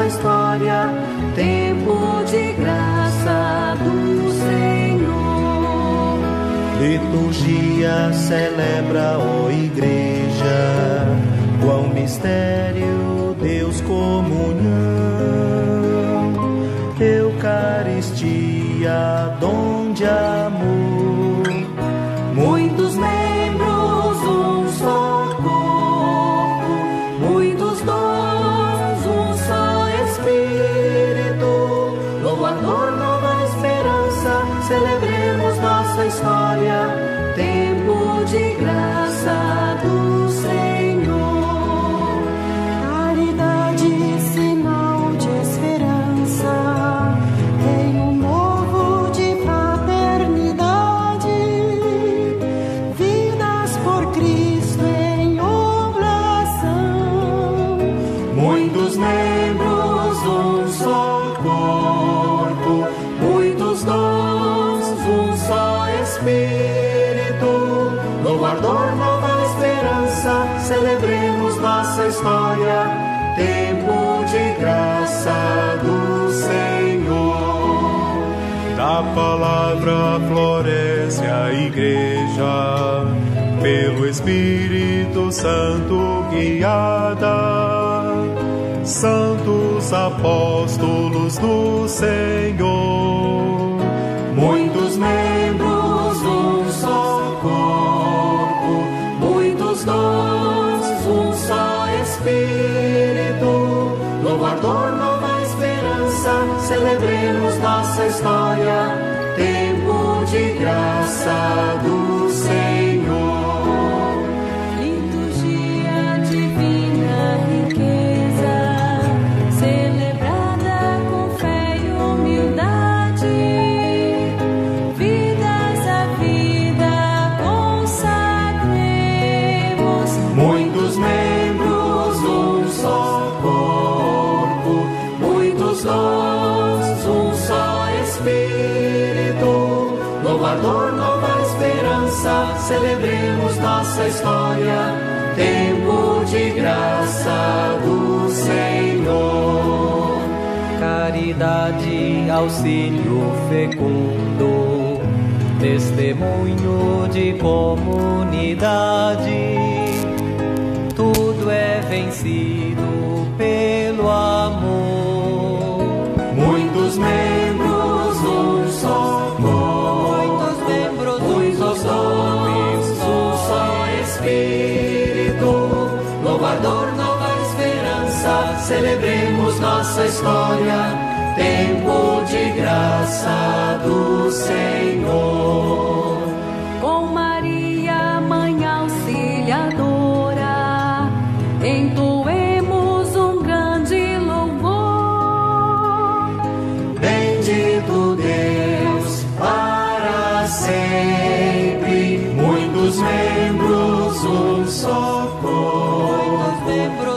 nossa história, tempo de graça do Senhor. Liturgia celebra, ó Igreja, qual mistério, Deus comunhão. Eucaristia, dom de amor. Muitos membros, um só corpo, muitos dons, um só Espírito. Louvador, nova esperança, celebremos nossa história, tempo de graça do Senhor. Caridade, sinal de esperança, reino novo de fraternidade, vidas por Cristo em oblação. Muitos membros, um só corpo, muitos dons, um só Espírito. Louvador, nova esperança, celebremos nossa história, tempo de graça do Senhor. Da palavra floresce a Igreja, pelo Espírito Santo guiada. Santos apóstolos do Senhor. Muitos membros, um só corpo, muitos dons, um só Espírito. Louvador, nova esperança, celebremos nossa história, tempo de graça do Senhor. Liturgia divina riqueza, celebrada com fé e humildade, vidas à vida consagremos. Muitos membros, um só corpo, muitos dons, um só Espírito. Louvador, nova esperança, celebremos nossa história, tempo de graça do Senhor. Caridade, auxílio fecundo, testemunho de comunidade. Tudo é vencido pelo amor. Muitos membros, um só corpo, Muitos membros, muitos dons, um só Espírito. Louvador, nova esperança, celebremos nossa história, tempo de graça do Senhor. Com Maria, Mãe Auxiliadora, entoemos um grande louvor. Bendito Deus para sempre. Muitos membros, um só corpo,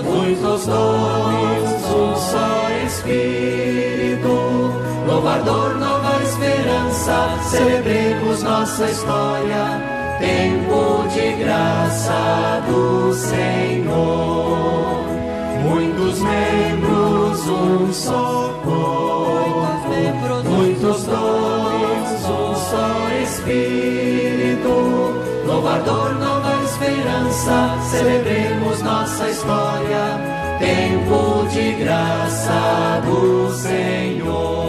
muitos dons, um só Espírito. Louvador, nova esperança, celebremos nossa história, tempo de graça do Senhor. Muitos membros, um só corpo, muitos dons, um só Espírito. Louvador, nova esperança, celebremos nossa história, tempo de graça do Senhor.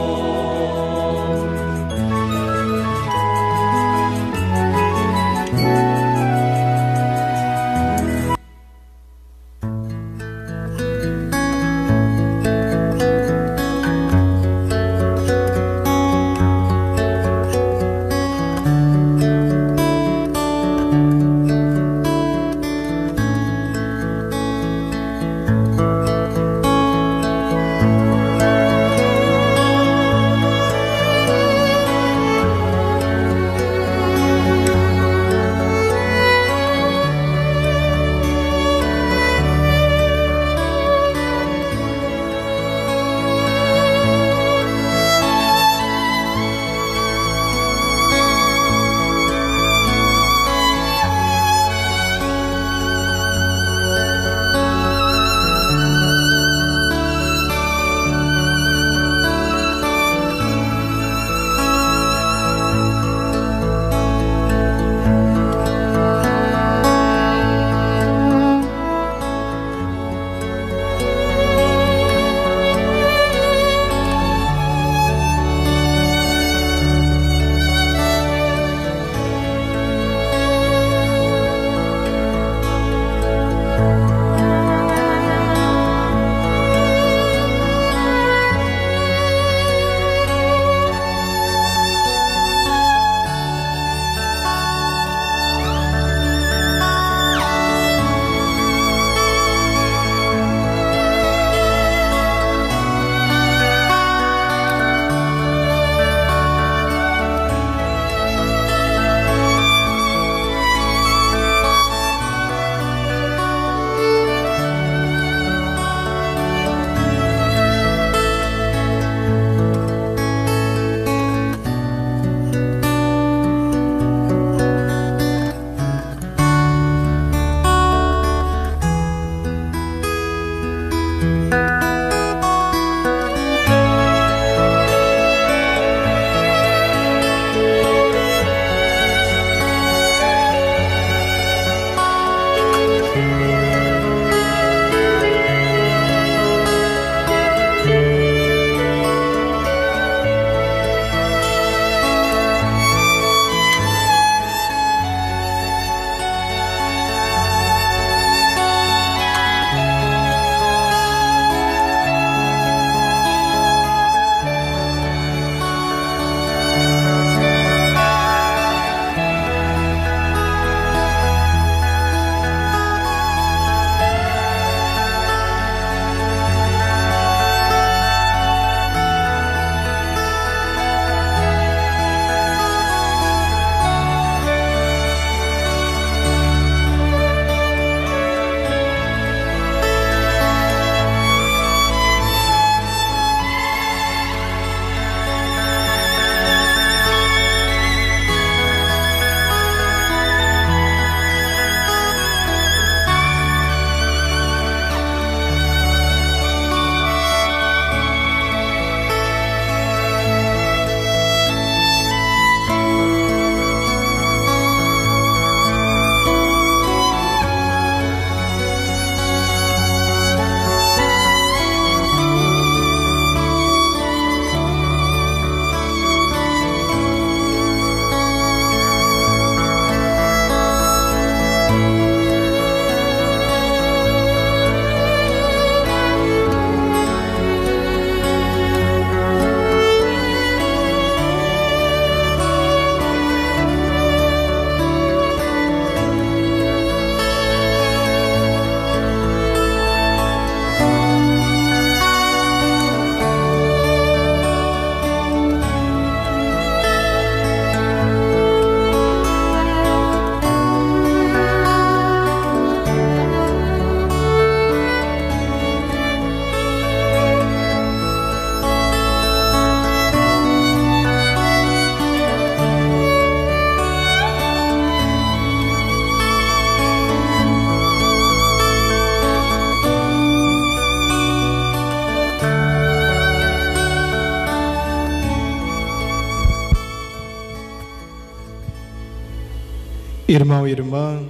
Irmão e irmã,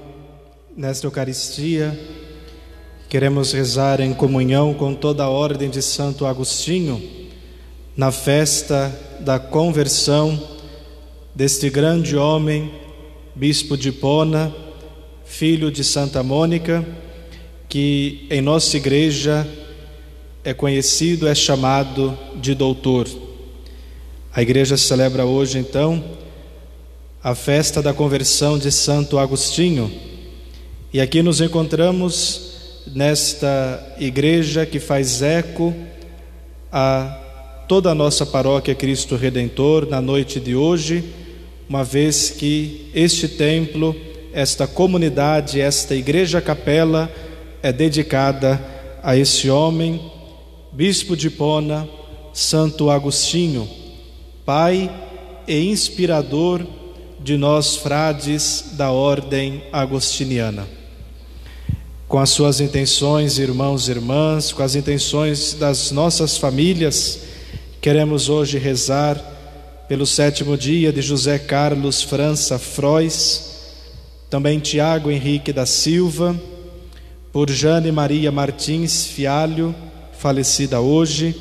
nesta Eucaristia, queremos rezar em comunhão com toda a ordem de Santo Agostinho, na festa da conversão deste grande homem, bispo de Hipona, filho de Santa Mônica, que em nossa igreja é conhecido, é chamado de doutor. A igreja celebra hoje, então, a festa da conversão de Santo Agostinho. E aqui nos encontramos nesta igreja que faz eco a toda a nossa paróquia Cristo Redentor na noite de hoje, uma vez que este templo, esta comunidade, esta igreja capela é dedicada a esse homem, bispo de Hipona, Santo Agostinho, pai e inspirador de nós frades da ordem agostiniana. Com as suas intenções, irmãos e irmãs, com as intenções das nossas famílias, queremos hoje rezar pelo 7º dia de José Carlos França Frois, também Tiago Henrique da Silva, por Jane Maria Martins Fialho, falecida hoje,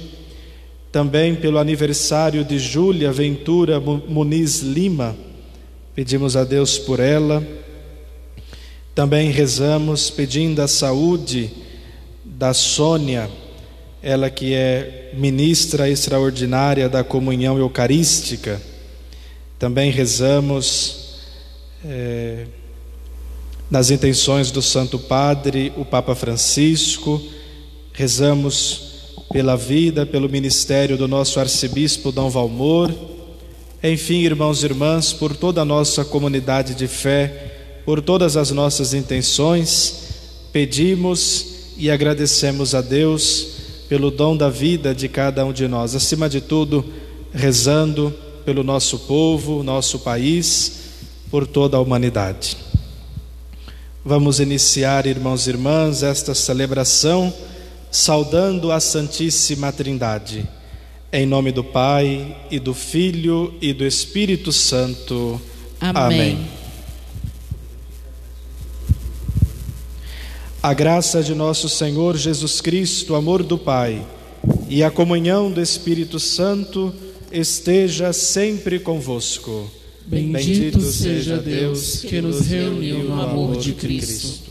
também pelo aniversário de Júlia Ventura Muniz Lima, pedimos a Deus por ela. Também rezamos pedindo a saúde da Sônia, ela que é ministra extraordinária da comunhão eucarística. Também rezamos nas intenções do Santo Padre, o Papa Francisco. Rezamos pela vida, pelo ministério do nosso arcebispo Dom Valmor. Enfim, irmãos e irmãs, por toda a nossa comunidade de fé, por todas as nossas intenções, pedimos e agradecemos a Deus pelo dom da vida de cada um de nós. Acima de tudo, rezando pelo nosso povo, nosso país, por toda a humanidade. Vamos iniciar, irmãos e irmãs, esta celebração saudando a Santíssima Trindade. Em nome do Pai, e do Filho, e do Espírito Santo. Amém. A graça de nosso Senhor Jesus Cristo, o amor do Pai e a comunhão do Espírito Santo esteja sempre convosco. Bendito seja Deus que nos reuniu no amor de Cristo.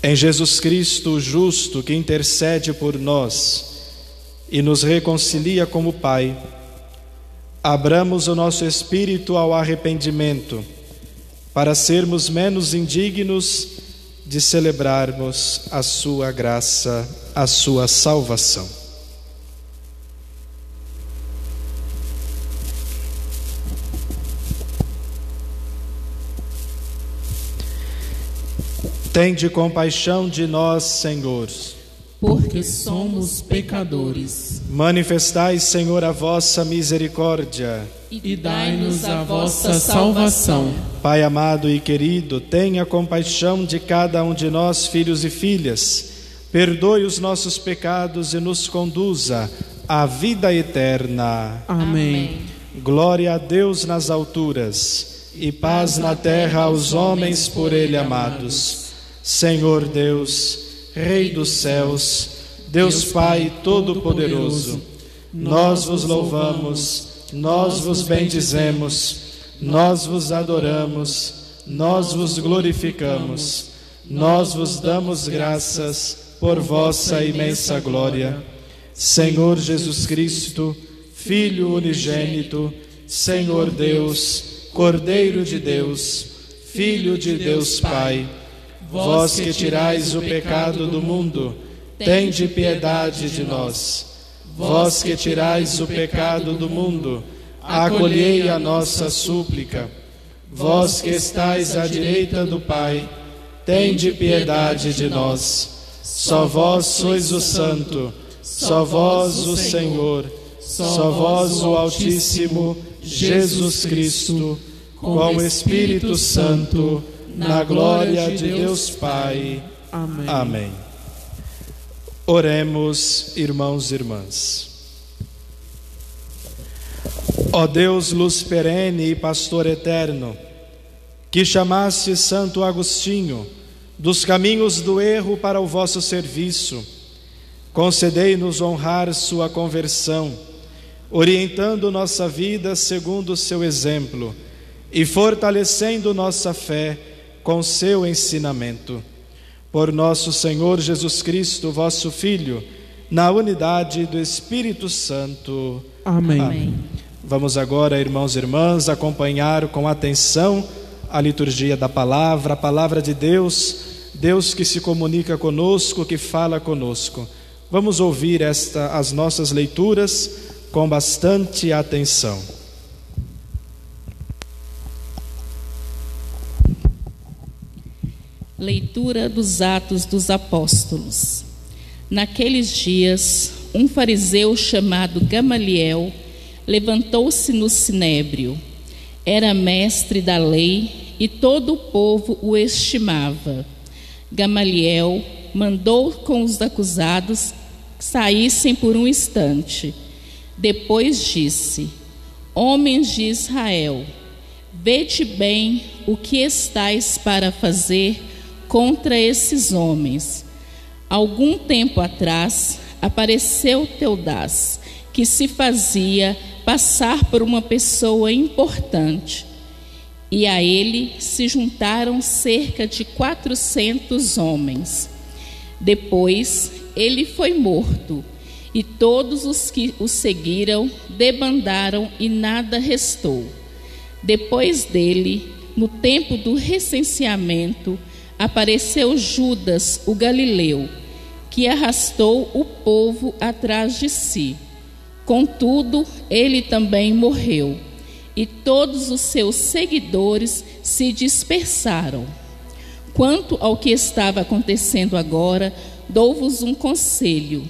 Em Jesus Cristo, o justo, que intercede por nós e nos reconcilia com o Pai, abramos o nosso espírito ao arrependimento, para sermos menos indignos de celebrarmos a sua graça, a sua salvação. Tende compaixão de nós, Senhor, porque somos pecadores. Manifestai, Senhor, a vossa misericórdia e dai-nos a vossa salvação. Pai amado e querido, tenha compaixão de cada um de nós, filhos e filhas. Perdoe os nossos pecados e nos conduza à vida eterna. Amém. Glória a Deus nas alturas e paz na terra aos homens por Ele amados. Senhor Deus, Rei dos céus, Deus Pai Todo-Poderoso, nós vos louvamos, nós vos bendizemos, nós vos adoramos, nós vos glorificamos, nós vos damos graças por vossa imensa glória. Senhor Jesus Cristo, Filho unigênito, Senhor Deus, Cordeiro de Deus, Filho de Deus Pai, vós que tirais o pecado do mundo, tende piedade de nós. Vós que tirais o pecado do mundo, acolhei a nossa súplica. Vós que estais à direita do Pai, tende piedade de nós. Só vós sois o Santo, só vós o Senhor, só vós o Altíssimo, Jesus Cristo, com o Espírito Santo, na glória de Deus Pai. Amém. Amém. Oremos, irmãos e irmãs. Ó Deus, luz perene e pastor eterno, que chamaste Santo Agostinho dos caminhos do erro para o vosso serviço, concedei-nos honrar sua conversão, orientando nossa vida segundo o seu exemplo e fortalecendo nossa fé com seu ensinamento. Por nosso Senhor Jesus Cristo, vosso Filho, na unidade do Espírito Santo. Amém. Amém. Vamos agora, irmãos e irmãs, acompanhar com atenção a liturgia da palavra, a palavra de Deus, Deus que se comunica conosco, que fala conosco. Vamos ouvir as nossas leituras com bastante atenção. Leitura dos Atos dos Apóstolos. Naqueles dias, um fariseu chamado Gamaliel levantou-se no sinédrio. Era mestre da lei e todo o povo o estimava. Gamaliel mandou com os acusados que saíssem por um instante. Depois disse: Homens de Israel, vede bem o que estáis para fazer contra esses homens. Algum tempo atrás apareceu Teodas, que se fazia passar por uma pessoa importante, e a ele se juntaram cerca de 400 homens. Depois ele foi morto, e todos os que o seguiram debandaram e nada restou. Depois dele, no tempo do recenseamento, apareceu Judas, o galileu, que arrastou o povo atrás de si. Contudo, ele também morreu, e todos os seus seguidores se dispersaram. Quanto ao que estava acontecendo agora, dou-vos um conselho: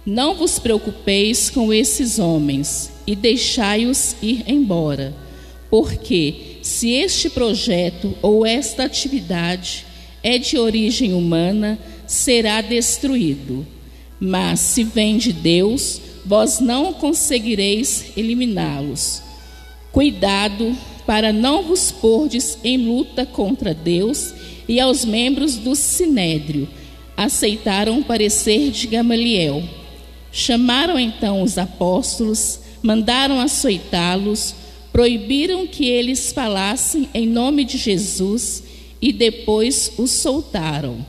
não vos preocupeis com esses homens e deixai-os ir embora, porque se este projeto ou esta atividade é de origem humana, será destruído. Mas se vem de Deus, vós não conseguireis eliminá-los. Cuidado para não vos pordes em luta contra Deus. E aos membros do sinédrio aceitaram o parecer de Gamaliel. Chamaram então os apóstolos, mandaram açoitá-los, proibiram que eles falassem em nome de Jesus e depois os soltaram.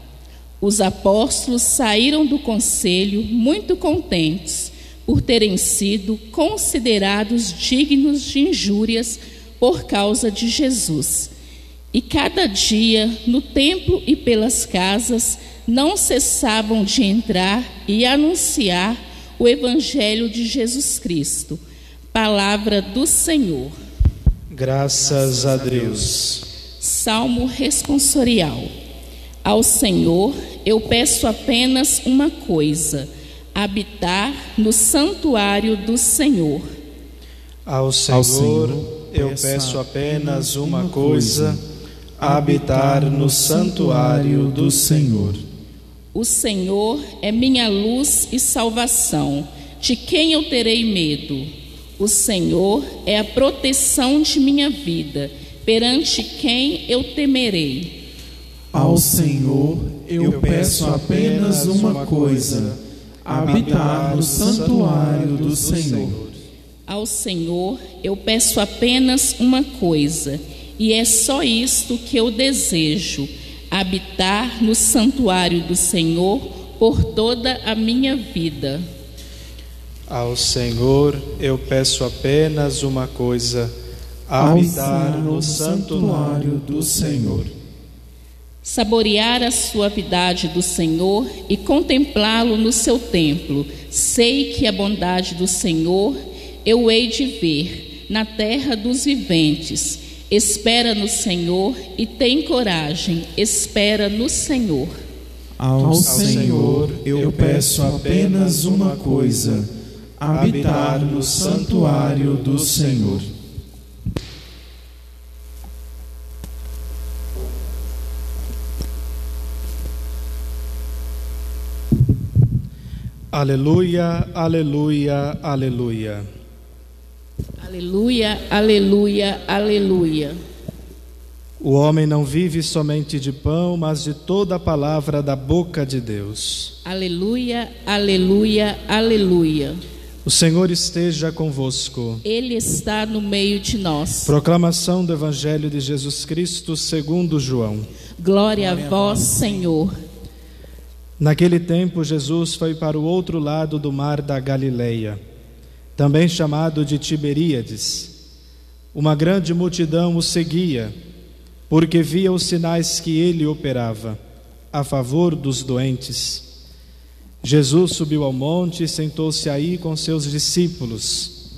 Os apóstolos saíram do conselho muito contentes por terem sido considerados dignos de injúrias por causa de Jesus. E cada dia, no templo e pelas casas, não cessavam de entrar e anunciar o Evangelho de Jesus Cristo. Palavra do Senhor. Graças a Deus. Salmo responsorial. Ao Senhor eu peço apenas uma coisa: habitar no santuário do Senhor. Ao Senhor eu peço apenas uma coisa: habitar no santuário do Senhor. O Senhor é minha luz e salvação, de quem eu terei medo? O Senhor é a proteção de minha vida, perante quem eu temerei? Ao Senhor eu peço apenas uma coisa: habitar no santuário do Senhor. Ao Senhor eu peço apenas uma coisa, e é só isto que eu desejo: habitar no santuário do Senhor por toda a minha vida. Ao Senhor eu peço apenas uma coisa: habitar no santuário do Senhor. Saborear a suavidade do Senhor e contemplá-lo no seu templo. Sei que a bondade do Senhor eu hei de ver na terra dos viventes. Espera no Senhor e tem coragem, espera no Senhor. Ao Senhor eu peço apenas uma coisa: habitar no santuário do Senhor. Aleluia, aleluia, aleluia. Aleluia, aleluia, aleluia. O homem não vive somente de pão, mas de toda a palavra da boca de Deus. Aleluia, aleluia, aleluia. O Senhor esteja convosco. Ele está no meio de nós. Proclamação do Evangelho de Jesus Cristo segundo João. Glória a vós, Senhor. Naquele tempo, Jesus foi para o outro lado do mar da Galileia, também chamado de Tiberíades. Uma grande multidão o seguia, porque via os sinais que ele operava a favor dos doentes. Jesus subiu ao monte e sentou-se aí com seus discípulos.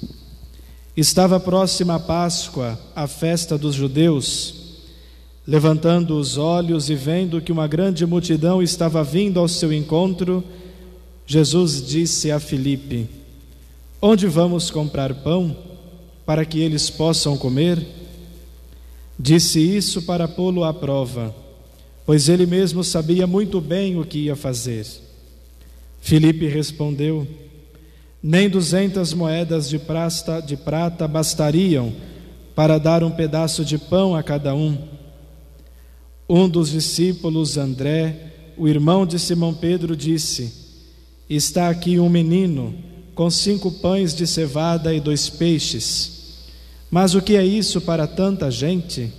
Estava próxima a Páscoa, a festa dos judeus. Levantando os olhos e vendo que uma grande multidão estava vindo ao seu encontro, Jesus disse a Filipe: Onde vamos comprar pão para que eles possam comer? Disse isso para pô-lo à prova, pois ele mesmo sabia muito bem o que ia fazer. Filipe respondeu: Nem 200 moedas de prata bastariam para dar um pedaço de pão a cada um. Um dos discípulos, André, o irmão de Simão Pedro, disse: Está aqui um menino com 5 pães de cevada e 2 peixes. Mas o que é isso para tanta gente?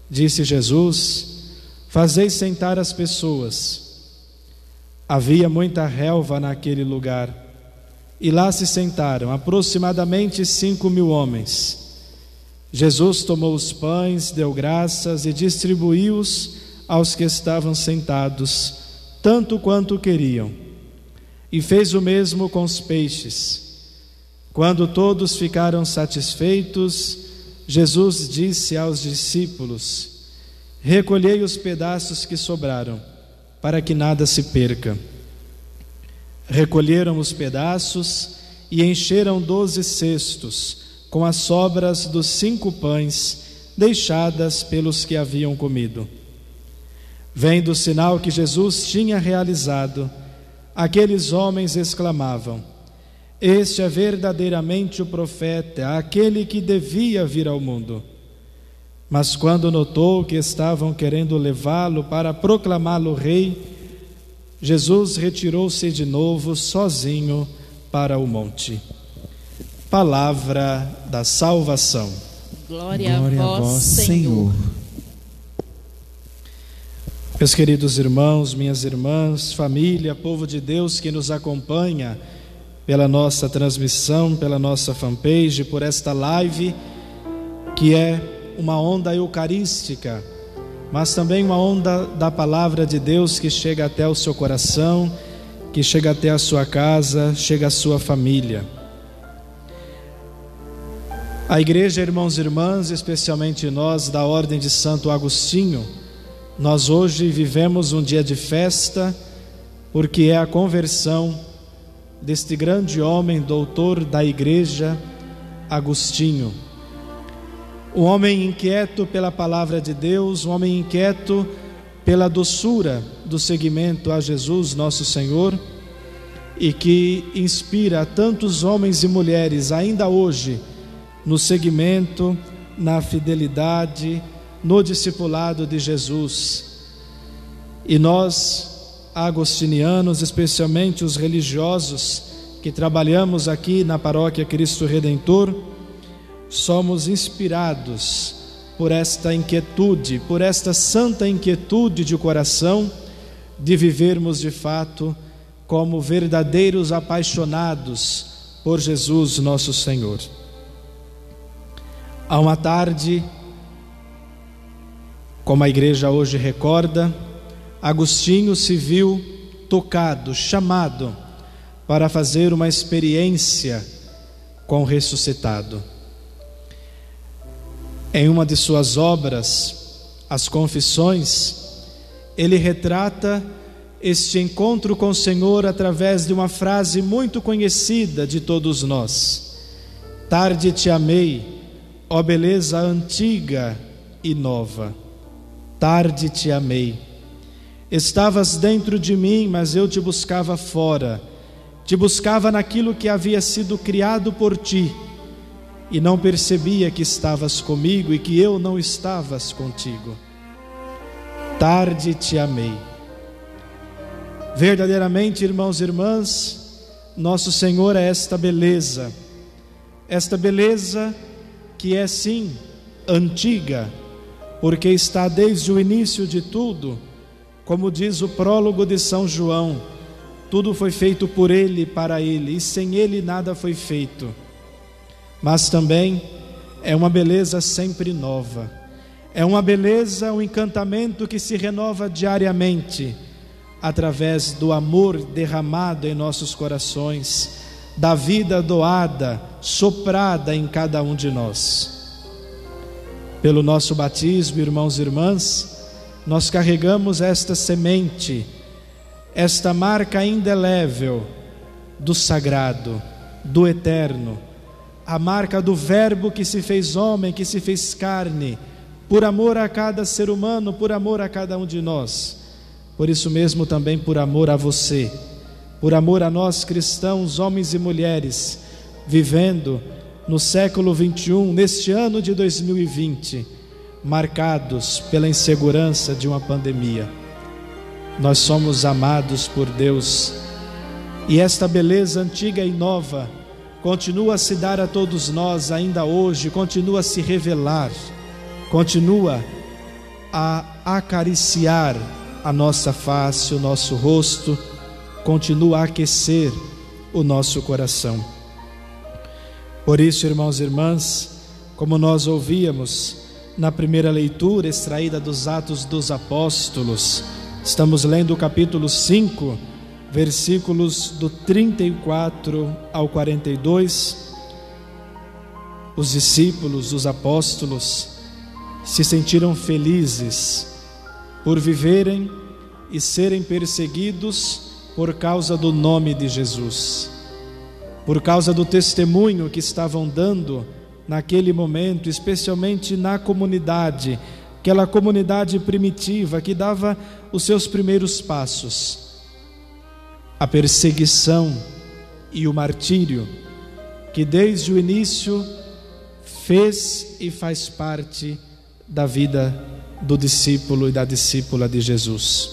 Disse Jesus: Fazei sentar as pessoas. Havia muita relva naquele lugar, e lá se sentaram aproximadamente 5.000 homens. Jesus tomou os pães, deu graças e distribuiu-os aos que estavam sentados, tanto quanto queriam. E fez o mesmo com os peixes. Quando todos ficaram satisfeitos, Jesus disse aos discípulos: Recolhei os pedaços que sobraram, para que nada se perca. Recolheram os pedaços e encheram 12 cestos com as sobras dos 5 pães deixadas pelos que haviam comido. Vendo o sinal que Jesus tinha realizado, aqueles homens exclamavam: Este é verdadeiramente o profeta, aquele que devia vir ao mundo. Mas quando notou que estavam querendo levá-lo para proclamá-lo rei, Jesus retirou-se de novo sozinho para o monte. Palavra da salvação. Glória a vós, Senhor. Meus queridos irmãos, minhas irmãs, família, povo de Deus que nos acompanha pela nossa transmissão, pela nossa fanpage, por esta live, que é uma onda eucarística, mas também uma onda da palavra de Deus que chega até o seu coração, que chega até a sua casa, chega à sua família. A igreja, irmãos e irmãs, especialmente nós da Ordem de Santo Agostinho, nós hoje vivemos um dia de festa, porque é a conversão deste grande homem, doutor da igreja, Agostinho. Um homem inquieto pela palavra de Deus, um homem inquieto pela doçura do seguimento a Jesus, nosso Senhor, e que inspira tantos homens e mulheres ainda hoje no seguimento, na fidelidade, no discipulado de Jesus. E nós, agostinianos, especialmente os religiosos que trabalhamos aqui na Paróquia Cristo Redentor, somos inspirados por esta inquietude, por esta santa inquietude de coração, de vivermos de fato como verdadeiros apaixonados por Jesus, nosso Senhor. Há uma tarde, como a igreja hoje recorda, Agostinho se viu tocado, chamado para fazer uma experiência com o ressuscitado. Em uma de suas obras, As Confissões, ele retrata este encontro com o Senhor através de uma frase muito conhecida de todos nós: Tarde te amei, ó beleza antiga e nova. Tarde te amei. Estavas dentro de mim, mas eu te buscava fora. Te buscava naquilo que havia sido criado por ti. e não percebia que estavas comigo e que eu não estavas contigo. Tarde te amei. Verdadeiramente, irmãos e irmãs, nosso Senhor é esta beleza que é sim antiga, porque está desde o início de tudo, como diz o prólogo de São João: tudo foi feito por Ele, para Ele, e sem Ele nada foi feito. Mas também é uma beleza sempre nova, é uma beleza, um encantamento que se renova diariamente, através do amor derramado em nossos corações, da vida doada, soprada em cada um de nós. Pelo nosso batismo, irmãos e irmãs, nós carregamos esta semente, esta marca indelével do sagrado, do eterno, a marca do Verbo que se fez homem, que se fez carne, por amor a cada ser humano, por amor a cada um de nós. Por isso mesmo também por amor a você, por amor a nós cristãos, homens e mulheres, vivendo no século 21, neste ano de 2020, marcados pela insegurança de uma pandemia. Nós somos amados por Deus, e esta beleza antiga e nova continua a se dar a todos nós ainda hoje, continua a se revelar, continua a acariciar a nossa face, o nosso rosto, continua a aquecer o nosso coração. Por isso, irmãos e irmãs, como nós ouvíamos na primeira leitura extraída dos Atos dos Apóstolos, estamos lendo o capítulo 5, versículos do 34 ao 42. Os discípulos, os apóstolos, se sentiram felizes por viverem e serem perseguidos por causa do nome de Jesus, por causa do testemunho que estavam dando naquele momento, especialmente na comunidade, aquela comunidade primitiva que dava os seus primeiros passos. A perseguição e o martírio que desde o início fez e faz parte da vida do discípulo e da discípula de Jesus.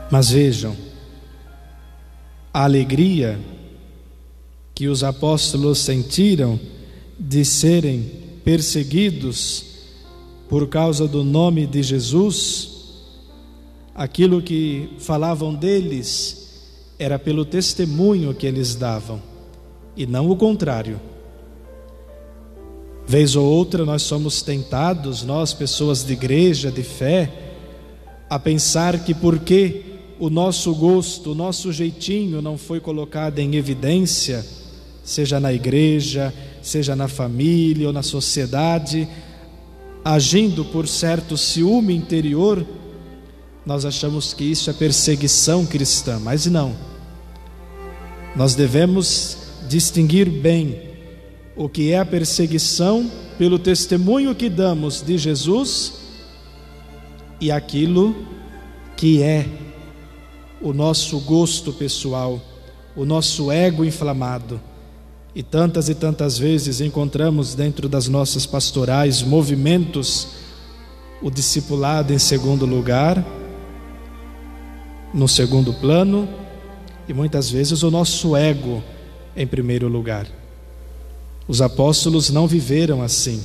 Mas vejam, a alegria que os apóstolos sentiram de serem perseguidos por causa do nome de Jesus, aquilo que falavam deles era pelo testemunho que eles davam, e não o contrário. Vez ou outra nós somos tentados, nós pessoas de igreja, de fé, a pensar que porque o nosso gosto, o nosso jeitinho não foi colocado em evidência, seja na igreja, seja na família ou na sociedade, agindo por certo ciúme interior, nós achamos que isso é perseguição cristã, mas não. Nós devemos distinguir bem o que é a perseguição pelo testemunho que damos de Jesus e aquilo que é o nosso gosto pessoal, o nosso ego inflamado. E tantas vezes encontramos dentro das nossas pastorais movimentos, o discipulado em segundo lugar, no segundo plano, e muitas vezes o nosso ego em primeiro lugar. Os apóstolos não viveram assim.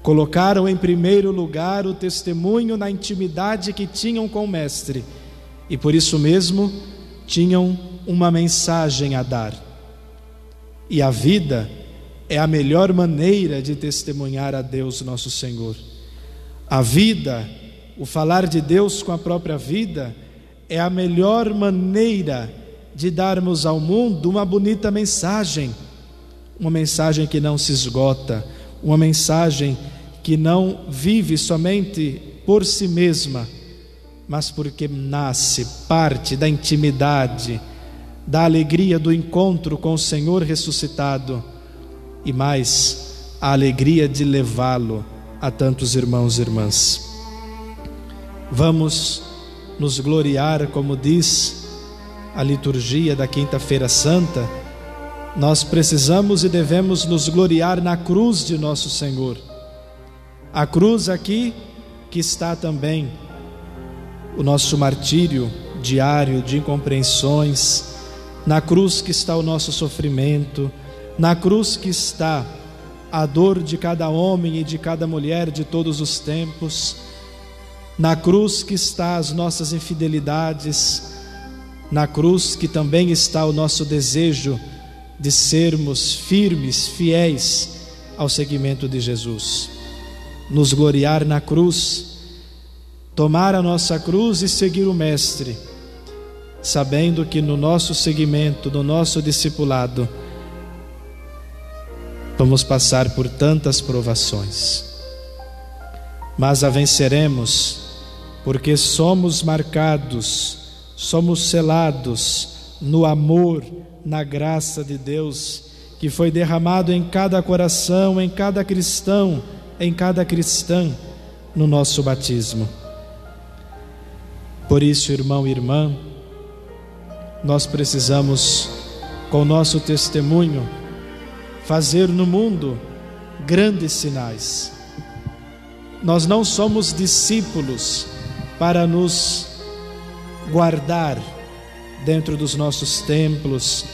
Colocaram em primeiro lugar o testemunho na intimidade que tinham com o Mestre, e por isso mesmo tinham uma mensagem a dar. E a vida é a melhor maneira de testemunhar a Deus nosso Senhor. A vida, o falar de Deus com a própria vida, é a melhor maneira de darmos ao mundo uma bonita mensagem, uma mensagem que não se esgota, uma mensagem que não vive somente por si mesma, mas porque nasce, parte da intimidade, da alegria do encontro com o Senhor ressuscitado, e mais, a alegria de levá-lo a tantos irmãos e irmãs. Vamos nos gloriar, como diz a liturgia da Quinta-feira Santa, nós precisamos e devemos nos gloriar na cruz de nosso Senhor. A cruz aqui que está também o nosso martírio diário de incompreensões, na cruz que está o nosso sofrimento, na cruz que está a dor de cada homem e de cada mulher de todos os tempos, na cruz que está as nossas infidelidades, na cruz que também está o nosso desejo de sermos firmes, fiéis ao seguimento de Jesus. Nos gloriar na cruz, tomar a nossa cruz e seguir o Mestre, sabendo que no nosso seguimento, no nosso discipulado, vamos passar por tantas provações, mas a venceremos, porque somos marcados, somos selados no amor, na graça de Deus, que foi derramado em cada coração, em cada cristão, em cada cristã, no nosso batismo. Por isso, irmão e irmã, nós precisamos, com o nosso testemunho, fazer no mundo grandes sinais. Nós não somos discípulos para nos guardar dentro dos nossos templos,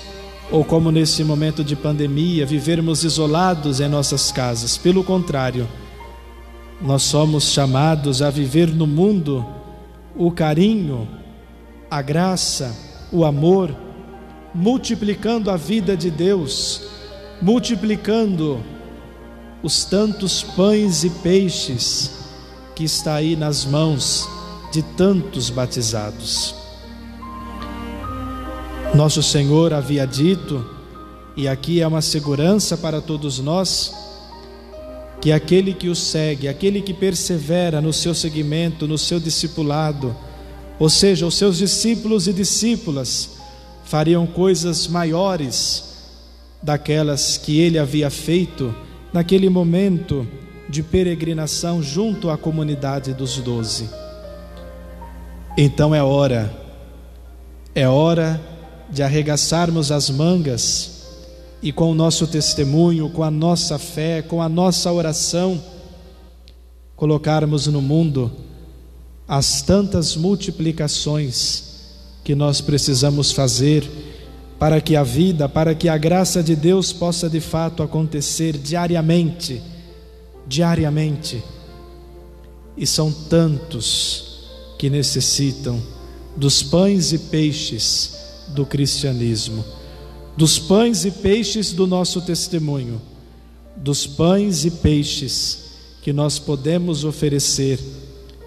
ou como nesse momento de pandemia, vivermos isolados em nossas casas. Pelo contrário, nós somos chamados a viver no mundo o carinho, a graça, o amor, multiplicando a vida de Deus, multiplicando os tantos pães e peixes que está aí nas mãos de tantos batizados. Nosso Senhor havia dito, e aqui é uma segurança para todos nós, que aquele que o segue, aquele que persevera no seu seguimento, no seu discipulado, ou seja, os seus discípulos e discípulas, fariam coisas maiores daquelas que ele havia feito naquele momento de peregrinação junto à comunidade dos 12. Então é hora de arregaçarmos as mangas e com o nosso testemunho, com a nossa fé, com a nossa oração, colocarmos no mundo as tantas multiplicações que nós precisamos fazer para que a vida, para que a graça de Deus possa de fato acontecer diariamente. E são tantos que necessitam dos pães e peixes do cristianismo, dos pães e peixes do nosso testemunho, dos pães e peixes que nós podemos oferecer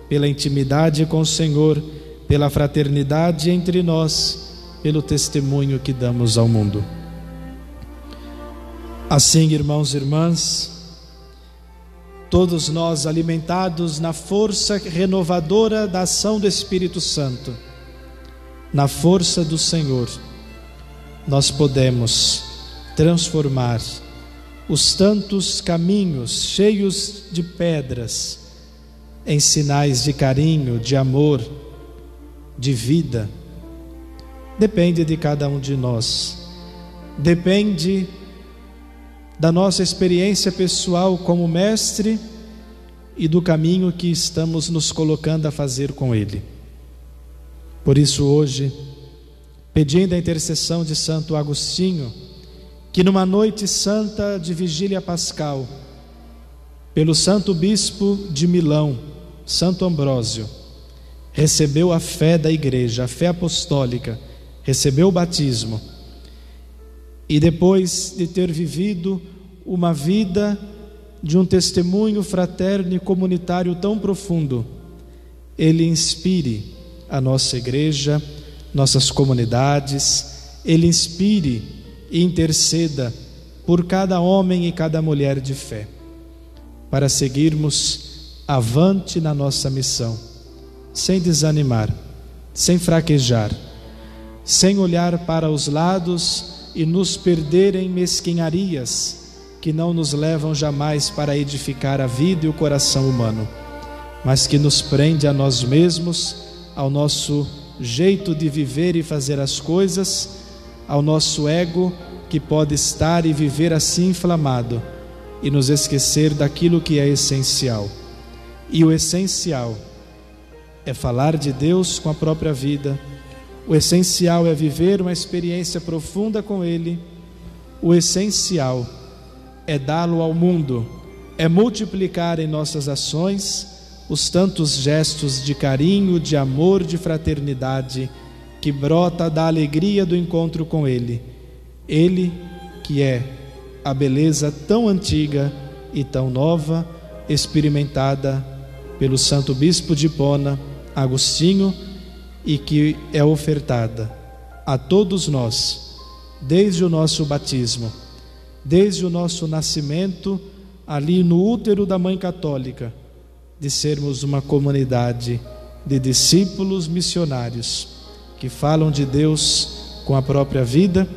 pela intimidade com o Senhor, pela fraternidade entre nós, pelo testemunho que damos ao mundo. Assim, irmãos e irmãs, todos nós alimentados na força renovadora da ação do Espírito Santo, na força do Senhor, nós podemos transformar os tantos caminhos cheios de pedras em sinais de carinho, de amor, de vida. Depende de cada um de nós, depende da nossa experiência pessoal como mestre e do caminho que estamos nos colocando a fazer com Ele. Por isso hoje, pedindo a intercessão de Santo Agostinho, que numa noite santa de vigília pascal, pelo Santo Bispo de Milão, Santo Ambrósio, recebeu a fé da Igreja, a fé apostólica, recebeu o batismo, e depois de ter vivido uma vida de um testemunho fraterno e comunitário tão profundo, ele inspire a nossa igreja, nossas comunidades, ele inspire e interceda por cada homem e cada mulher de fé, para seguirmos avante na nossa missão, sem desanimar, sem fraquejar, sem olhar para os lados e nos perder em mesquinharias que não nos levam jamais para edificar a vida e o coração humano, mas que nos prende a nós mesmos, ao nosso jeito de viver e fazer as coisas, ao nosso ego, que pode estar e viver assim inflamado e nos esquecer daquilo que é essencial. E o essencial é falar de Deus com a própria vida. O essencial é viver uma experiência profunda com Ele. O essencial é dá-lo ao mundo, é multiplicar em nossas ações os tantos gestos de carinho, de amor, de fraternidade que brota da alegria do encontro com Ele. Ele que é a beleza tão antiga e tão nova, experimentada pelo Santo Bispo de Hipona, Agostinho, e que é ofertada a todos nós, desde o nosso batismo, desde o nosso nascimento, ali no útero da Mãe Católica, de sermos uma comunidade de discípulos missionários que falam de Deus com a própria vida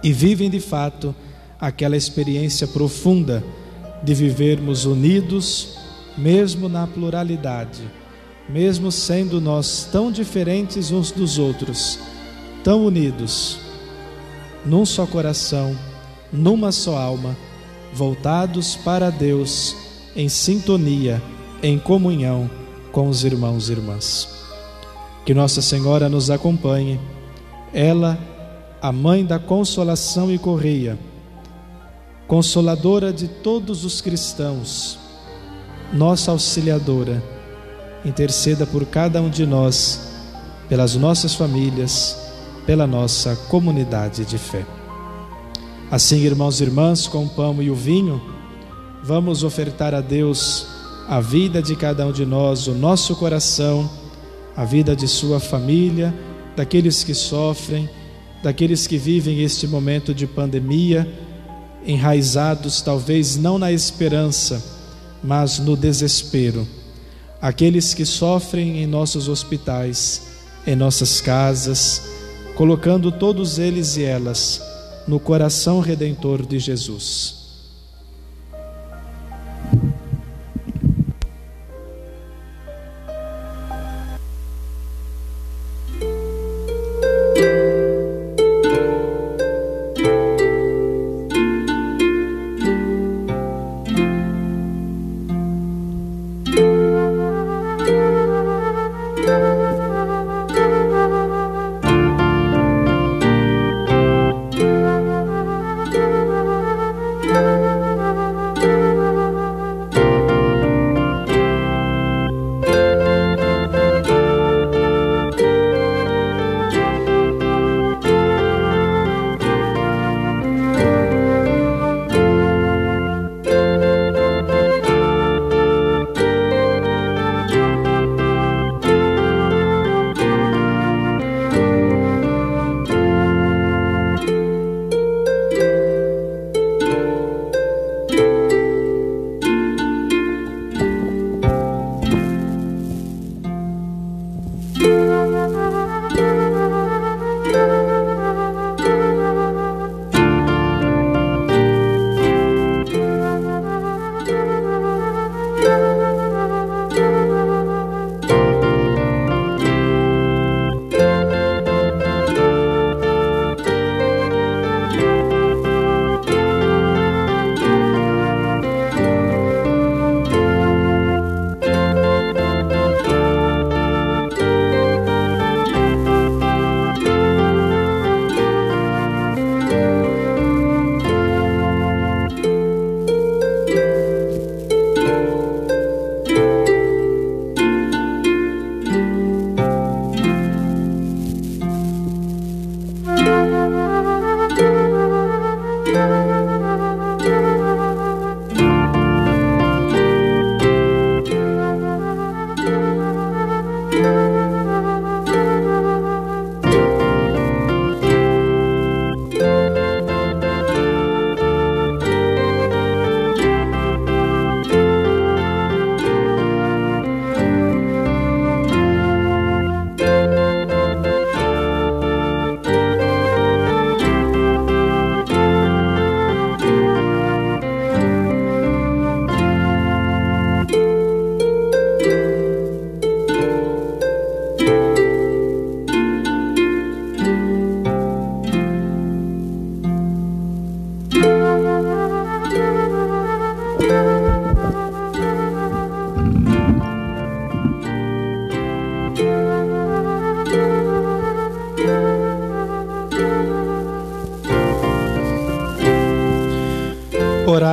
e vivem de fato aquela experiência profunda de vivermos unidos, mesmo na pluralidade, mesmo sendo nós tão diferentes uns dos outros, tão unidos, num só coração, numa só alma, voltados para Deus, em sintonia, em comunhão com os irmãos e irmãs. Que Nossa Senhora nos acompanhe, ela, a Mãe da Consolação e Correia, consoladora de todos os cristãos, nossa auxiliadora, interceda por cada um de nós, pelas nossas famílias, pela nossa comunidade de fé. Assim, irmãos e irmãs, com o pão e o vinho, vamos ofertar a Deus a vida de cada um de nós, o nosso coração, a vida de sua família, daqueles que sofrem, daqueles que vivem este momento de pandemia, enraizados talvez não na esperança, mas no desespero. Aqueles que sofrem em nossos hospitais, em nossas casas, colocando todos eles e elas no coração redentor de Jesus.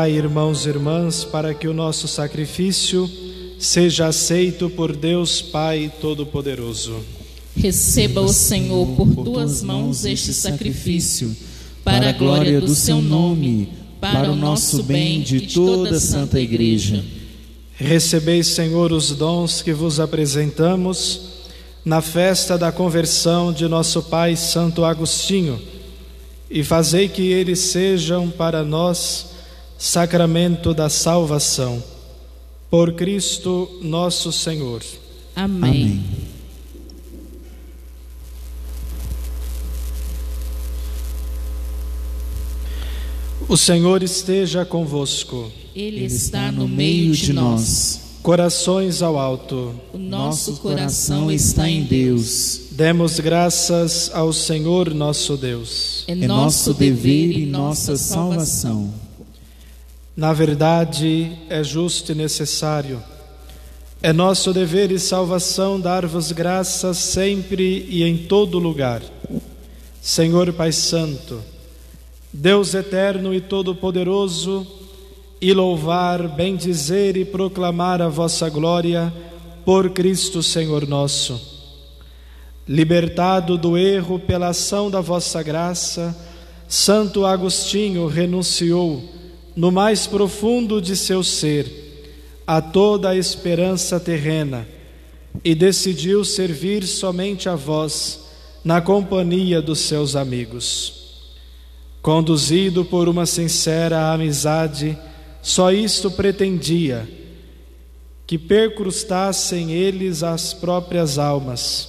Orai, irmãos e irmãs, para que o nosso sacrifício seja aceito por Deus Pai Todo-Poderoso. Receba o Senhor por tuas mãos este sacrifício, para a glória do seu nome, para o nosso bem de toda a Santa Igreja. Recebei, Senhor, os dons que vos apresentamos na festa da conversão de nosso Pai Santo Agostinho, e fazei que eles sejam para nós sacramento da salvação. Por Cristo nosso Senhor. Amém. Amém. O Senhor esteja convosco. Ele está no meio de nós. Corações ao alto. O nosso coração está em Deus. Demos graças ao Senhor nosso Deus. É nosso dever e nossa salvação. Na verdade, é justo e necessário. É nosso dever e salvação dar-vos graças sempre e em todo lugar. Senhor Pai Santo, Deus eterno e todo-poderoso, e louvar, bendizer e proclamar a vossa glória por Cristo Senhor nosso. Libertado do erro pela ação da vossa graça, Santo Agostinho renunciou, no mais profundo de seu ser, a toda a esperança terrena e decidiu servir somente a vós, na companhia dos seus amigos. Conduzido por uma sincera amizade, só isto pretendia, que percrustassem eles as próprias almas,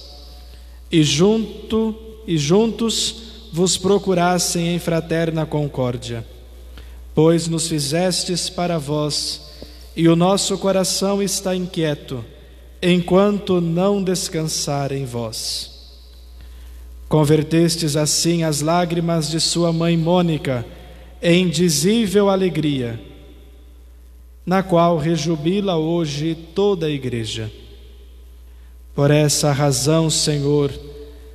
e juntos vos procurassem em fraterna concórdia. Pois nos fizestes para vós, e o nosso coração está inquieto, enquanto não descansar em vós. Convertestes assim as lágrimas de sua mãe Mônica em indizível alegria, na qual rejubila hoje toda a Igreja. Por essa razão, Senhor,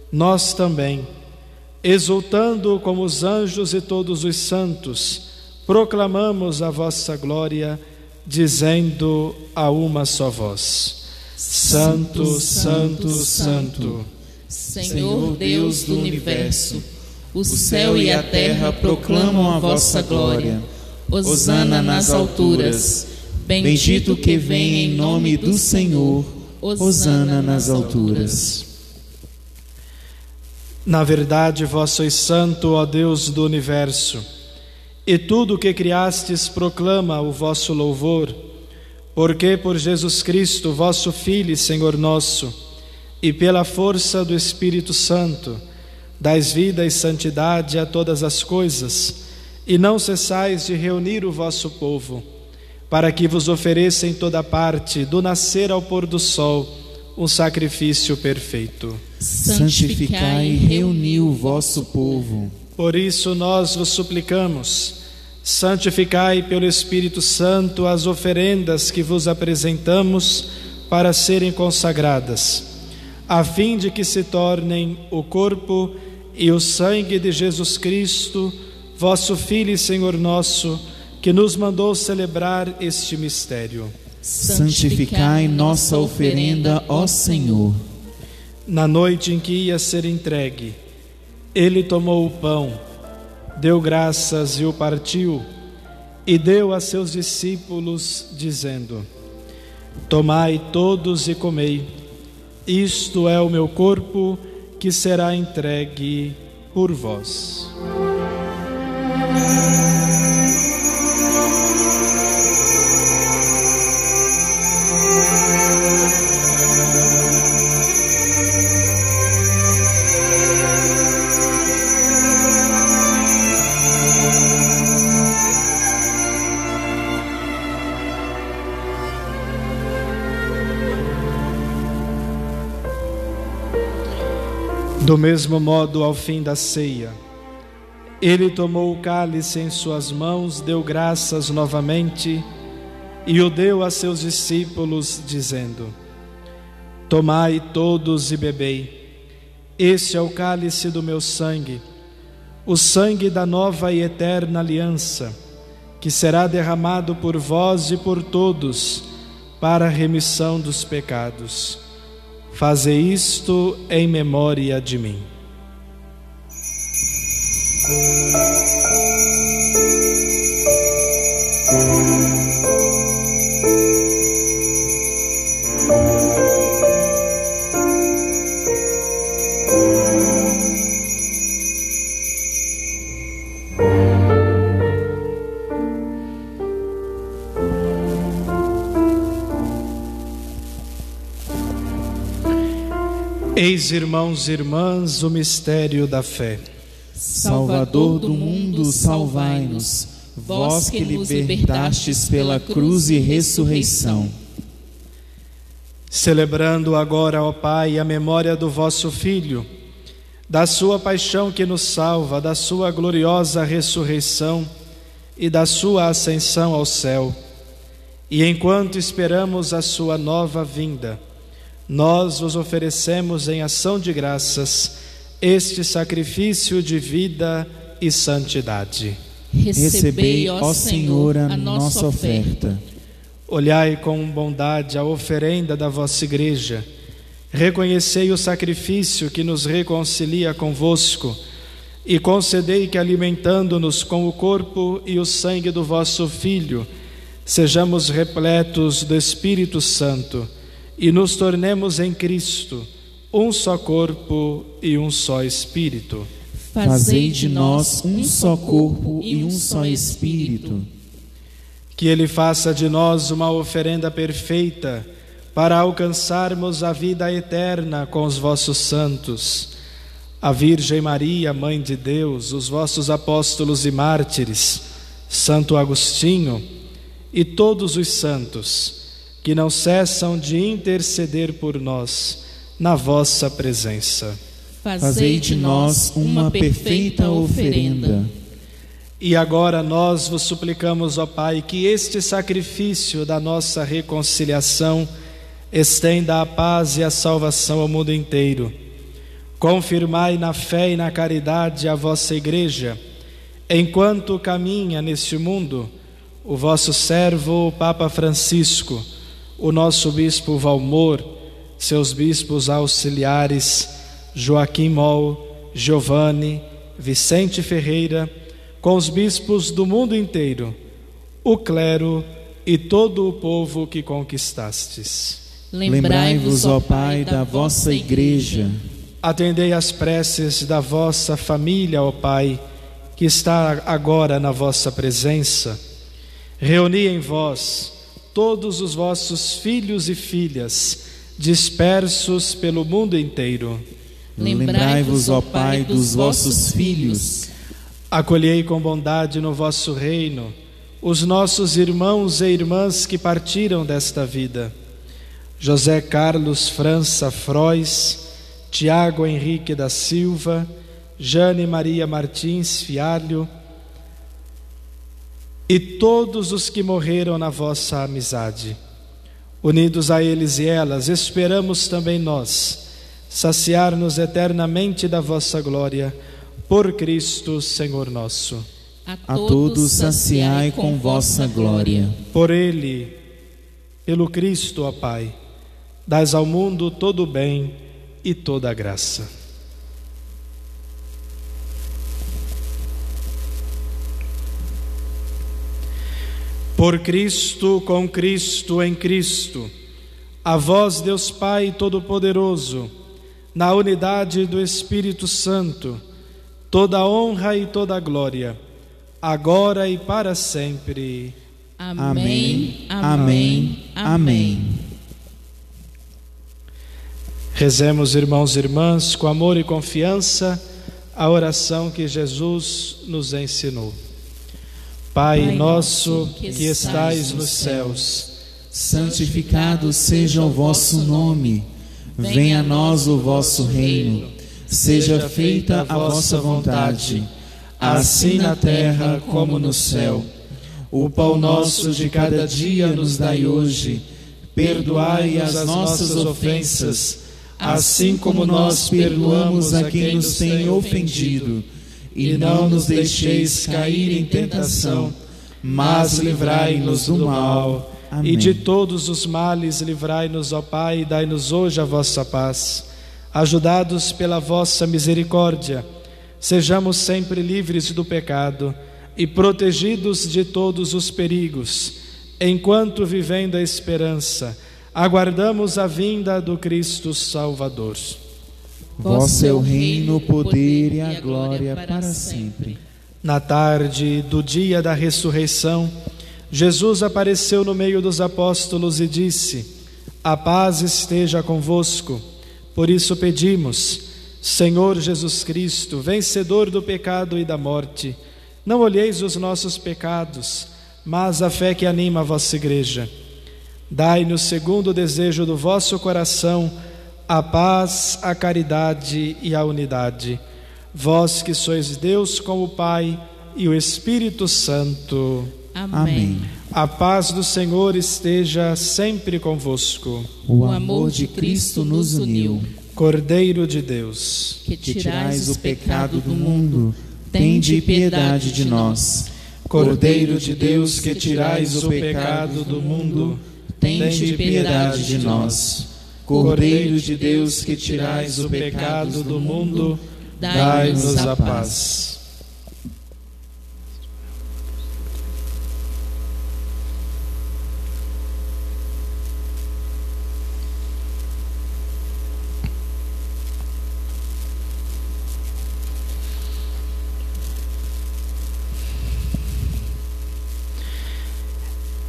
nós também, exultando como os anjos e todos os santos, proclamamos a vossa glória, dizendo a uma só voz: Santo, Santo, Santo, Senhor Deus do universo, o céu e a terra proclamam a vossa glória. Hosana nas alturas, bendito que vem em nome do Senhor. Hosana nas alturas. Na verdade, vós sois santo, ó Deus do universo, e tudo o que criastes proclama o vosso louvor, porque por Jesus Cristo, vosso Filho e Senhor nosso, e pela força do Espírito Santo, dais vida e santidade a todas as coisas, e não cessais de reunir o vosso povo, para que vos ofereça em toda parte, do nascer ao pôr do sol, um sacrifício perfeito. Santificai e reuni o vosso povo. Por isso nós vos suplicamos, santificai pelo Espírito Santo as oferendas que vos apresentamos para serem consagradas, a fim de que se tornem o corpo e o sangue de Jesus Cristo, vosso Filho e Senhor nosso, que nos mandou celebrar este mistério. Santificai nossa oferenda, ó Senhor. Na noite em que ia ser entregue, ele tomou o pão, deu graças e o partiu, e deu a seus discípulos, dizendo: Tomai todos e comei, isto é o meu corpo, que será entregue por vós. Do mesmo modo, ao fim da ceia, ele tomou o cálice em suas mãos, deu graças novamente e o deu a seus discípulos, dizendo: Tomai todos e bebei, este é o cálice do meu sangue, o sangue da nova e eterna aliança, que será derramado por vós e por todos para a remissão dos pecados. Fazei isto em memória de mim. Eis, irmãos e irmãs, o mistério da fé. Salvador do mundo, salvai-nos, vós que nos libertastes pela cruz e ressurreição. Celebrando agora, ó Pai, a memória do vosso Filho, da sua paixão que nos salva, da sua gloriosa ressurreição e da sua ascensão ao céu, e enquanto esperamos a sua nova vinda, nós vos oferecemos em ação de graças este sacrifício de vida e santidade. Recebei, ó Senhor, a nossa oferta. Olhai com bondade a oferenda da vossa Igreja. Reconhecei o sacrifício que nos reconcilia convosco e concedei que, alimentando-nos com o corpo e o sangue do vosso Filho, sejamos repletos do Espírito Santo e nos tornemos em Cristo um só corpo e um só Espírito. Fazei de nós um só corpo e um só Espírito. Que Ele faça de nós uma oferenda perfeita para alcançarmos a vida eterna com os vossos santos, a Virgem Maria, Mãe de Deus, os vossos apóstolos e mártires, Santo Agostinho e todos os santos que não cessam de interceder por nós na vossa presença. Fazei de nós uma perfeita oferenda. E agora nós vos suplicamos, ó Pai, que este sacrifício da nossa reconciliação estenda a paz e a salvação ao mundo inteiro. Confirmai na fé e na caridade a vossa Igreja, enquanto caminha neste mundo o vosso servo, o Papa Francisco, o nosso Bispo Valmor, seus bispos auxiliares, Joaquim Moll, Giovanni, Vicente Ferreira, com os bispos do mundo inteiro, o clero e todo o povo que conquistastes. Lembrai-vos, ó Pai, da vossa Igreja. Atendei às preces da vossa família, ó Pai, que está agora na vossa presença. Reuni em vós todos os vossos filhos e filhas, dispersos pelo mundo inteiro. Lembrai-vos, ó Pai, dos vossos filhos. Acolhei com bondade no vosso reino os nossos irmãos e irmãs que partiram desta vida. José Carlos França Frois, Tiago Henrique da Silva, Jane Maria Martins Fialho e todos os que morreram na vossa amizade. Unidos a eles e elas, esperamos também nós saciar-nos eternamente da vossa glória, por Cristo Senhor nosso. A todos saciai com vossa glória. Por Ele, pelo Cristo, ó Pai, dás ao mundo todo o bem e toda a graça. Por Cristo, com Cristo, em Cristo, a vós, Deus Pai Todo-Poderoso, na unidade do Espírito Santo, toda a honra e toda a glória, agora e para sempre. Amém, amém, amém. Rezemos, irmãos e irmãs, com amor e confiança, a oração que Jesus nos ensinou. Pai nosso que estais nos céus, santificado seja o vosso nome. Venha a nós o vosso reino. Seja feita a vossa vontade, assim na terra como no céu. O pão nosso de cada dia nos dai hoje. Perdoai as nossas ofensas, assim como nós perdoamos a quem nos tem ofendido. E não nos deixeis cair em tentação, mas livrai-nos do mal. Amém. E de todos os males livrai-nos, ó Pai, e dai-nos hoje a vossa paz. Ajudados pela vossa misericórdia, sejamos sempre livres do pecado e protegidos de todos os perigos, enquanto, vivendo a esperança, aguardamos a vinda do Cristo Salvador. Vosso é o reino, o poder e a glória para sempre. Na tarde do dia da ressurreição, Jesus apareceu no meio dos apóstolos e disse: a paz esteja convosco. Por isso pedimos, Senhor Jesus Cristo, vencedor do pecado e da morte, não olheis os nossos pecados, mas a fé que anima a vossa igreja. Dai-nos, segundo o desejo do vosso coração, a paz, a caridade e a unidade. Vós que sois Deus com o Pai e o Espírito Santo. Amém. A paz do Senhor esteja sempre convosco. O amor de Cristo nos uniu. Cordeiro de Deus, que tirais o pecado do mundo, tende piedade de nós. Cordeiro de Deus, que tirais o pecado do mundo, tende piedade de nós. Cordeiro de Deus, que tirais o pecado do mundo, dai-nos a paz.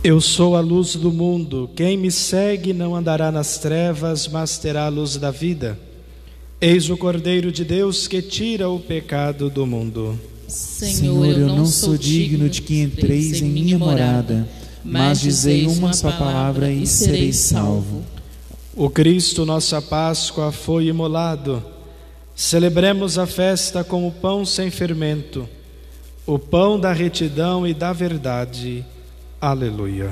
Eu sou a luz do mundo. Quem me segue não andará nas trevas, mas terá a luz da vida. Eis o Cordeiro de Deus que tira o pecado do mundo. Senhor, eu não sou digno de que entreis em minha morada, mas dizei uma só palavra e serei salvo. O Cristo, nossa Páscoa, foi imolado. Celebremos a festa com o pão sem fermento, o pão da retidão e da verdade. Aleluia.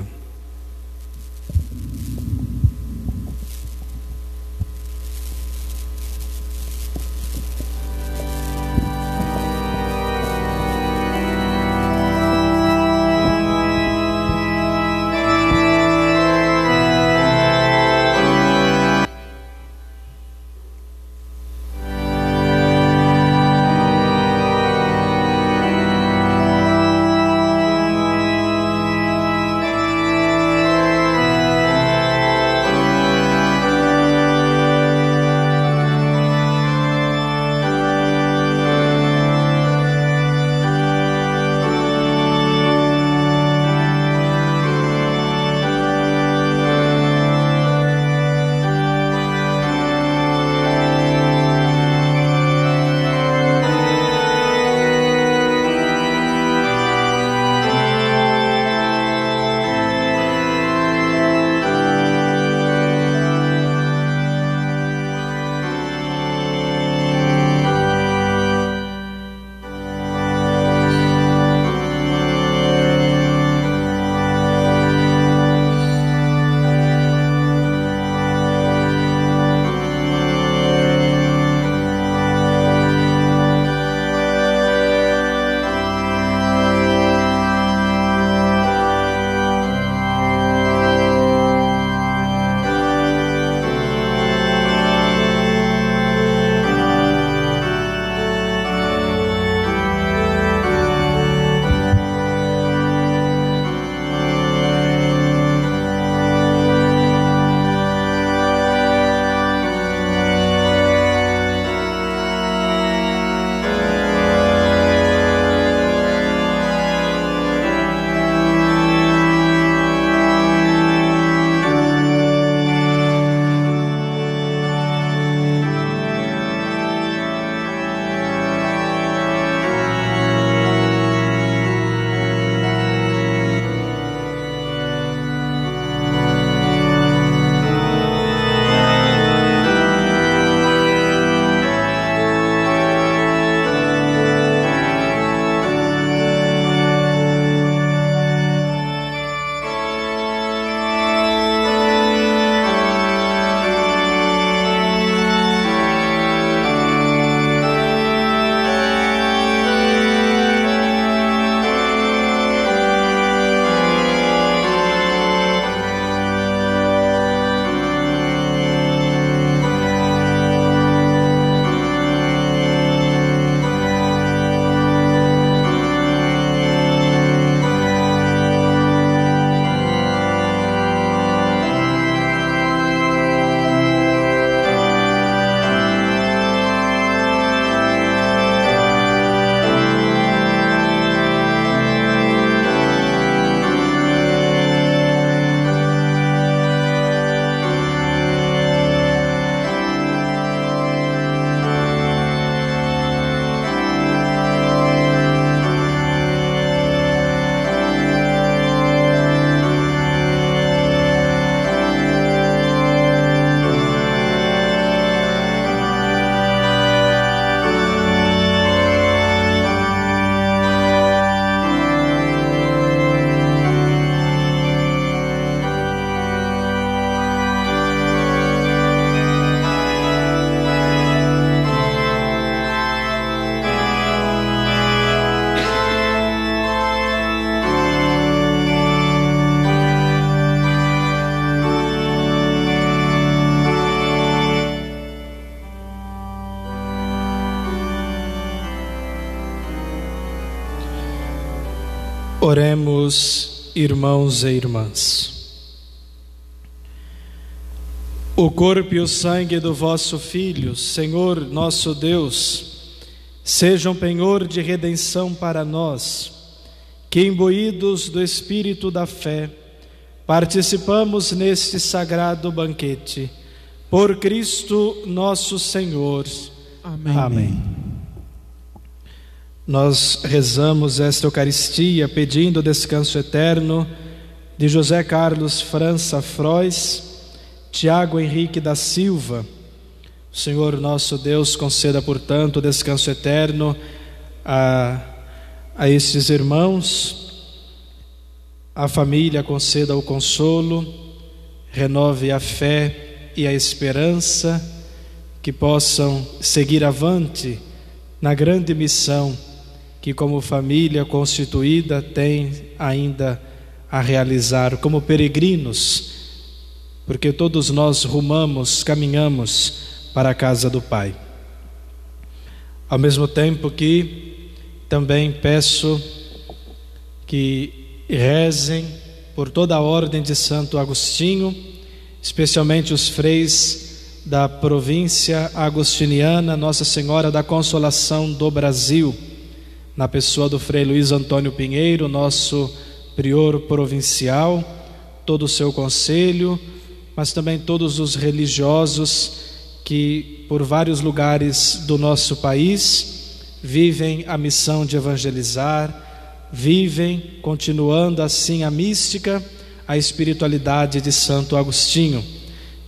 Oremos, irmãos e irmãs. O corpo e o sangue do vosso Filho, Senhor nosso Deus, sejam penhor de redenção para nós, que imbuídos do Espírito da fé, participamos neste sagrado banquete. Por Cristo nosso Senhor. Amém. Amém. Nós rezamos esta Eucaristia pedindo o descanso eterno de José Carlos França Frois, Tiago Henrique da Silva. O Senhor nosso Deus conceda, portanto, o descanso eterno a estes irmãos. A família conceda o consolo, renove a fé e a esperança, que possam seguir avante na grande missão que, como família constituída, tem ainda a realizar como peregrinos, porque todos nós caminhamos para a casa do Pai. Ao mesmo tempo que também peço que rezem por toda a ordem de Santo Agostinho, especialmente os freis da província agostiniana Nossa Senhora da Consolação do Brasil, na pessoa do Frei Luiz Antônio Pinheiro, nosso prior provincial, todo o seu conselho, mas também todos os religiosos que por vários lugares do nosso país vivem a missão de evangelizar, vivem continuando assim a mística, a espiritualidade de Santo Agostinho.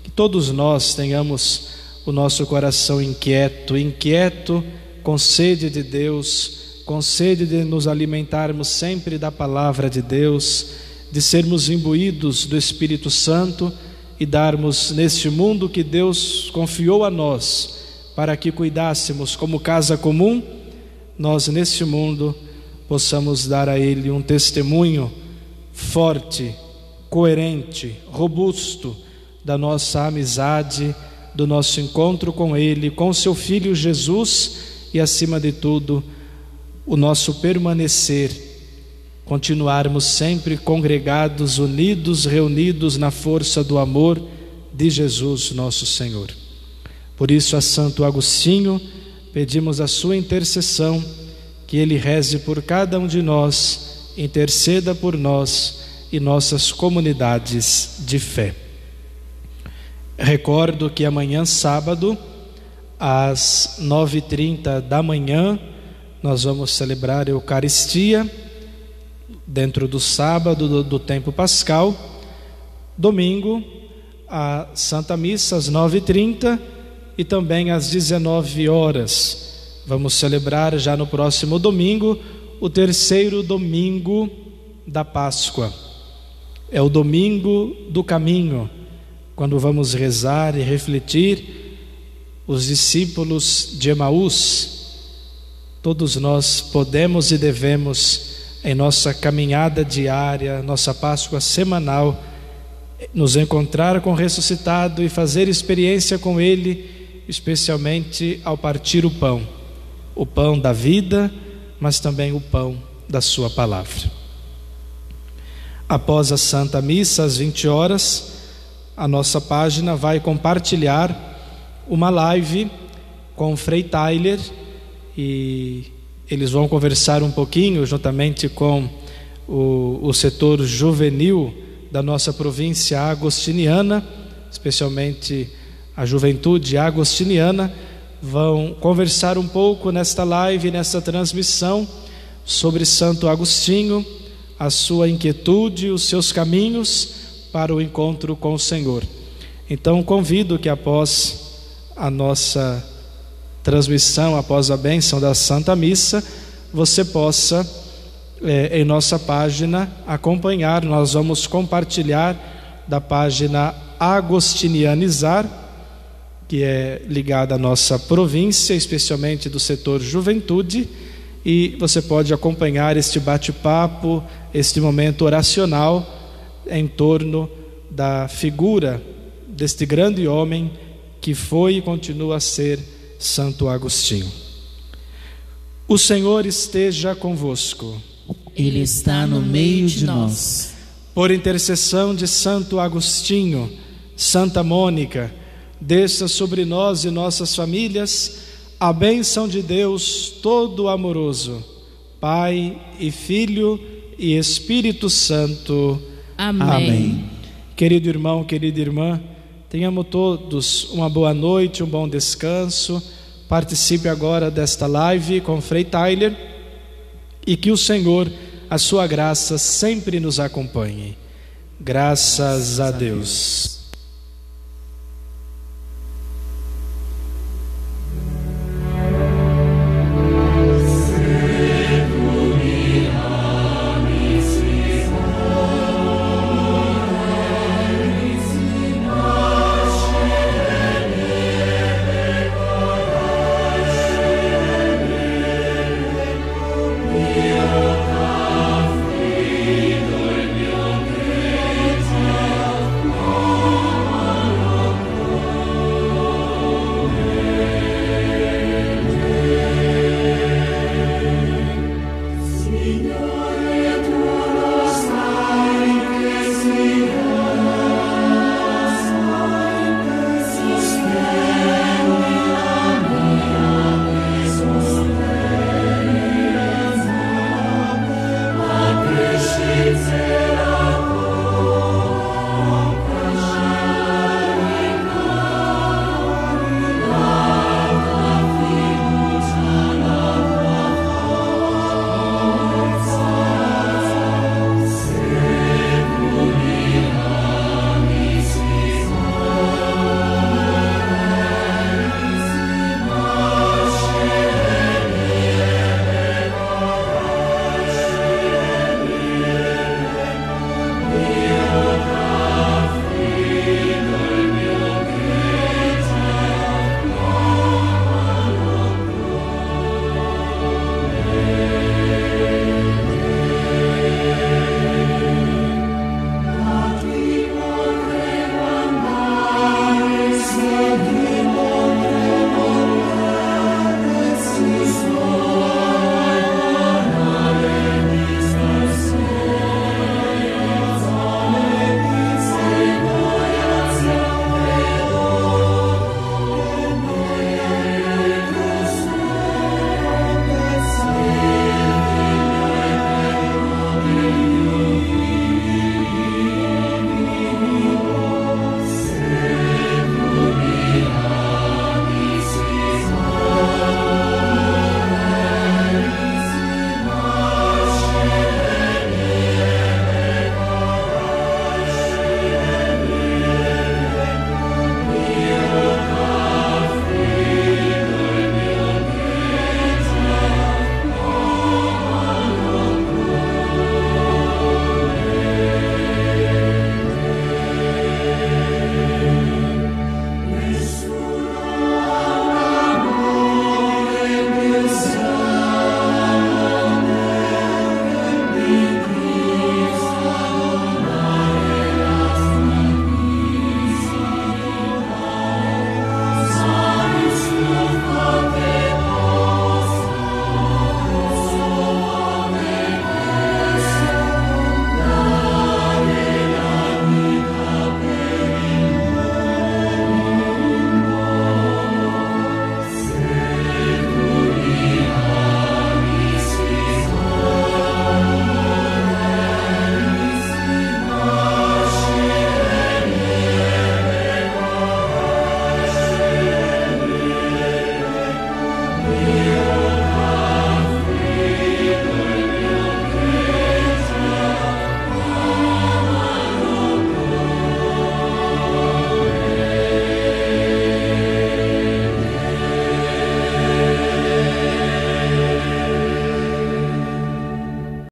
Que todos nós tenhamos o nosso coração inquieto com sede de Deus, com sede de nos alimentarmos sempre da palavra de Deus, de sermos imbuídos do Espírito Santo e darmos neste mundo que Deus confiou a nós para que cuidássemos como casa comum, nós neste mundo possamos dar a Ele um testemunho forte, coerente, robusto da nossa amizade, do nosso encontro com Ele, com seu Filho Jesus e, acima de tudo, o nosso permanecer, continuarmos sempre congregados, unidos, reunidos na força do amor de Jesus nosso Senhor. Por isso, a Santo Agostinho, pedimos a sua intercessão, que ele reze por cada um de nós, interceda por nós e nossas comunidades de fé. Recordo que amanhã, sábado, às 9h30 da manhã, nós vamos celebrar a Eucaristia, dentro do sábado do tempo pascal. Domingo, a Santa Missa às 9h30 e também às 19 horas. Vamos celebrar já no próximo domingo, o terceiro domingo da Páscoa. É o domingo do caminho, quando vamos rezar e refletir os discípulos de Emaús. Todos nós podemos e devemos, em nossa caminhada diária, nossa Páscoa semanal, nos encontrar com o ressuscitado e fazer experiência com Ele, especialmente ao partir o pão da vida, mas também o pão da sua palavra. Após a Santa Missa, às 20 horas, a nossa página vai compartilhar uma live com o Frei Tyler, e eles vão conversar um pouquinho juntamente com o setor juvenil da nossa província agostiniana, especialmente a juventude agostiniana. Vão conversar um pouco nesta live, nesta transmissão, sobre Santo Agostinho, a sua inquietude, os seus caminhos para o encontro com o Senhor. Então convido que após a nossa transmissão, após a bênção da Santa Missa, você possa em nossa página acompanhar. Nós vamos compartilhar da página Agostinianizar, que é ligada à nossa província, especialmente do setor juventude, e você pode acompanhar este bate-papo, este momento oracional em torno da figura deste grande homem que foi e continua a ser Santo Agostinho. O Senhor esteja convosco. Ele está no meio de nós. Por intercessão de Santo Agostinho, Santa Mônica, desça sobre nós e nossas famílias a bênção de Deus Todo-Amoroso, Pai e Filho e Espírito Santo. Amém. Amém. Querido irmão, querida irmã, tenhamos todos uma boa noite, um bom descanso. Participe agora desta live com Frei Tyler e que o Senhor, a sua graça, sempre nos acompanhe. Graças a Deus.